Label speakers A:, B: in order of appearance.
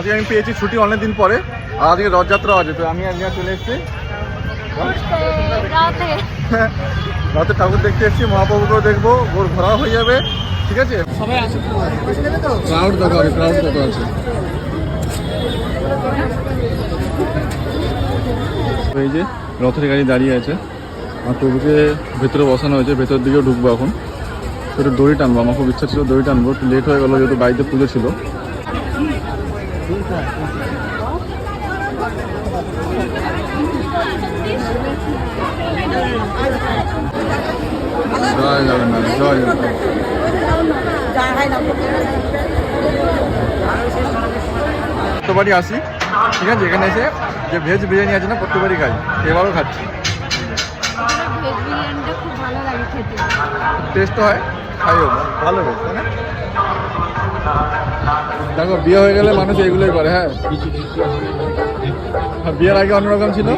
A: আজকে আমি পেয়েছি ছুটি অনেক দিন পরে, আর আজকে রথযাত্রা আছে, তো আমি আজকে চলে এসেছি রাতে ঠাকুর দেখতে এসেছি, মহাপ্রভুকেও দেখবো, ওর ঘোরা হয়ে যাবে, ঠিক আছে।
B: সবাই আছে
A: ক্রাউড দেখো, ক্রাউড কত আছে। এই যে রথের গাড়ি দাঁড়িয়ে আছে, আর প্রভুকে ভেতরে বসানো হয়েছে, ভেতর দিকেও ঢুকবো এখন। একটু দড়ি টানবো, আমার খুব ইচ্ছা ছিল দড়ি টানবো, একটু লেট হয়ে গেলো যেহেতু বাড়িতে পুজো ছিল। জয় জগন্নাথ, জয় জগন্নাথ। প্রত্যেকবারই আসি, ঠিক আছে, এখানে এসে যে ভেজ বিরিয়ানি আছে না প্রত্যেকবারই খাই, এবারও খাচ্ছি।
C: ভেজ বিরিয়ানিটা খুব ভালো লাগে খেতে।
A: টেস্ট হয়, খাইও ভালো বেশ, তাই না? দেখো বিয়ে হয়ে গেলে মানুষ এইগুলোই করে। হ্যাঁ, বিয়ের আগে অন্যরকম ছিল।